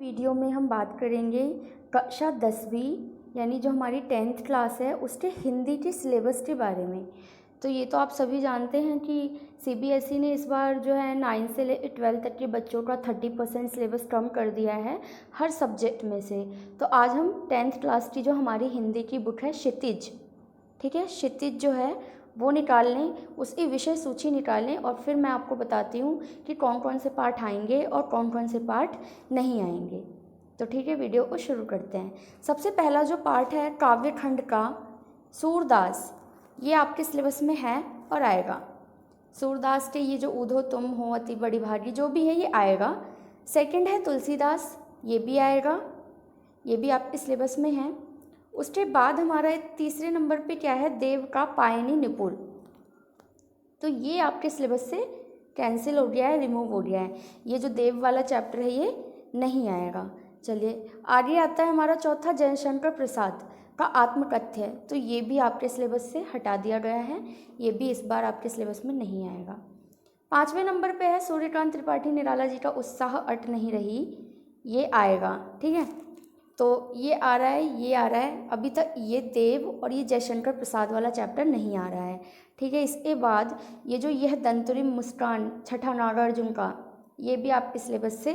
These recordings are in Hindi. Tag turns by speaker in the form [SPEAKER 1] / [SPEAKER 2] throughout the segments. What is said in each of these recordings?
[SPEAKER 1] वीडियो में हम बात करेंगे कक्षा 10वीं यानी जो हमारी 10th क्लास है उसके हिंदी के सिलेबस के बारे में। तो ये तो आप सभी जानते हैं कि सीबीएसई ने इस बार जो है 9 से 12 तक के बच्चों का 30% सिलेबस कम कर दिया है हर सब्जेक्ट में से। तो आज हम 10th क्लास की जो हमारी हिंदी की बुक है क्षितिज, ठीक है, क्षितिज जो है वो निकाल लें, उसकी विषय सूची निकाल लें और फिर मैं आपको बताती हूँ कि कौन कौन से पार्ट आएंगे और कौन कौन से पार्ट नहीं आएंगे। तो ठीक है, वीडियो को शुरू करते हैं। सबसे पहला जो पार्ट है काव्य खंड का सूरदास, ये आपके सिलेबस में है और आएगा। सूरदास के ये जो ऊधो तुम हो अति बड़ी भागी जो भी है ये आएगा। सेकंड है तुलसीदास, ये भी आएगा, ये भी आपके सिलेबस में है। उसके बाद हमारा तीसरे नंबर पे क्या है, देव का पायनी निपुण, तो ये आपके सिलेबस से कैंसिल हो गया है, रिमूव हो गया है। ये जो देव वाला चैप्टर है ये नहीं आएगा। चलिए आगे आता है हमारा चौथा जयशंकर प्रसाद का आत्मकथ्य, तो ये भी आपके सिलेबस से हटा दिया गया है, ये भी इस बार आपके सिलेबस में नहीं आएगा। पाँचवें नंबर पे है सूर्यकांत त्रिपाठी निराला जी का उत्साह अट नहीं रही, ये आएगा, ठीक है। तो ये आ रहा है, ये आ रहा है, अभी तक ये देव और ये जयशंकर प्रसाद वाला चैप्टर नहीं आ रहा है, ठीक है। इसके बाद ये जो यह दंतुरी मुस्कान छठा नागार्जुन का, ये भी आपके सिलेबस से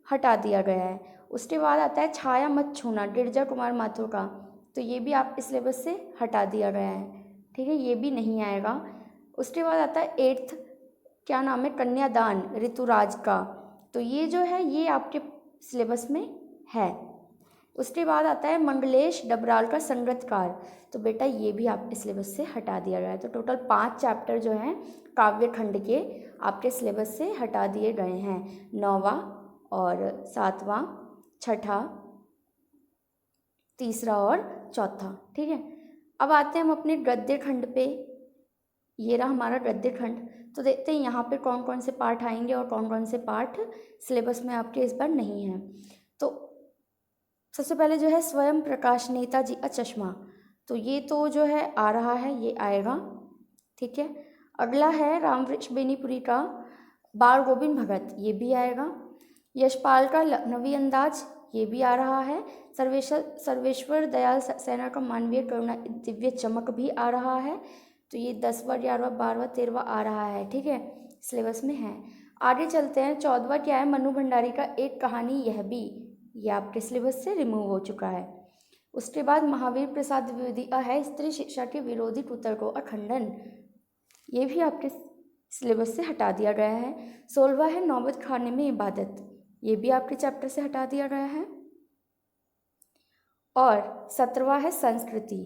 [SPEAKER 1] हटा दिया गया है। उसके बाद आता है छाया मत छूना गिरजा कुमार माथुर का, तो ये भी आपके सिलेबस से हटा दिया गया है, ठीक है, ये भी नहीं आएगा। उसके बाद आता है 8th क्या नाम है, कन्यादान ऋतुराज का, तो ये जो है ये आपके सिलेबस में है। उसके बाद आता है मंगलेश डबराल का संगतकार, तो बेटा ये भी आपके सिलेबस से हटा दिया गया है। तो टोटल 5 चैप्टर जो हैं काव्य खंड के आपके सिलेबस से हटा दिए गए हैं, 9वां और 7वां, छठा, तीसरा और चौथा, ठीक है। अब आते हैं हम अपने गद्य खंड पे, ये रहा हमारा गद्य खंड। तो देखते हैं यहाँ पे कौन कौन से पार्ट आएंगे और कौन कौन से पार्ट सिलेबस में आपके इस बार नहीं हैं। तो सबसे पहले जो है स्वयं प्रकाश नेताजी का चश्मा, तो ये तो जो है आ रहा है, ये आएगा, ठीक है। अगला है रामवृक्ष बेनीपुरी का बाल गोविंद भगत, ये भी आएगा। यशपाल का लखनवी अंदाज, ये भी आ रहा है। सर्वेश्वर दयाल सैना का मानवीय करुणा दिव्य चमक भी आ रहा है। तो ये 10वां 11वां 12वां 13वां आ रहा है, ठीक है, सिलेबस में है। आगे चलते हैं, 14वां क्या है, मनु भंडारी का एक कहानी यह भी, ये आपके सिलेबस से रिमूव हो चुका है। उसके बाद महावीर प्रसाद द्विवेदी का है स्त्री शिक्षा के विरोधी कुतर्कों का खंडन, ये भी आपके सिलेबस से हटा दिया गया है। 16वां है नौबत खाने में इबादत, ये भी आपके चैप्टर से हटा दिया गया है। और 17वां है संस्कृति,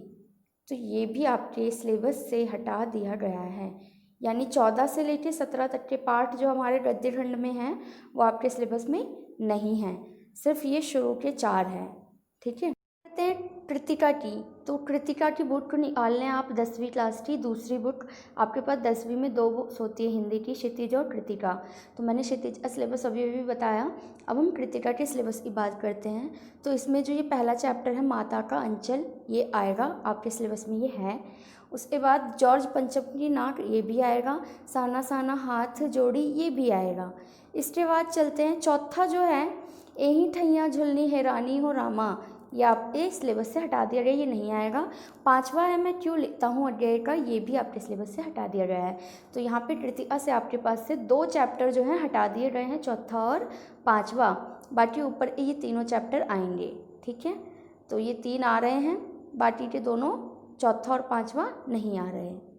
[SPEAKER 1] तो ये भी आपके सिलेबस से हटा दिया गया है। यानी 14 से लेकर 17 तक के पार्ट जो हमारे गद्य खंड में हैं वो आपके सिलेबस में नहीं हैं, सिर्फ ये शुरू के 4 हैं, ठीक है। कहते हैं कृतिका की, तो कृतिका की बुक को निकाल लें आप 10वीं क्लास की दूसरी बुक। आपके पास 10वीं में 2 बुक्स होती है हिंदी की, क्षितिज और कृतिका। तो मैंने क्षितिज का सिलेबस अभी अभी बताया, अब हम कृतिका के सिलेबस की बात करते हैं। तो इसमें जो ये पहला चैप्टर है माता का अंचल, ये आएगा, आपके सिलेबस में ये है। उसके बाद जॉर्ज पंचम की नाक, ये भी आएगा। साना साना हाथ जोड़ी, ये भी आएगा। इसके बाद चलते हैं, चौथा जो है एही ठैया झुलनी हैरानी हो रामा, ये आपके सिलेबस से हटा दिया गया, ये नहीं आएगा। 5वां है मैं क्यों लिखता हूँ अध्याय का, ये भी आपके सिलेबस से हटा दिया गया है। तो यहाँ पे कृतिका से आपके पास से 2 चैप्टर जो हैं हटा दिए गए हैं, चौथा और 5वां, बाकी ऊपर ये तीनों चैप्टर आएंगे, ठीक है। तो ये 3 आ रहे हैं, बाकी के दोनों चौथा और 5वां नहीं आ रहे हैं।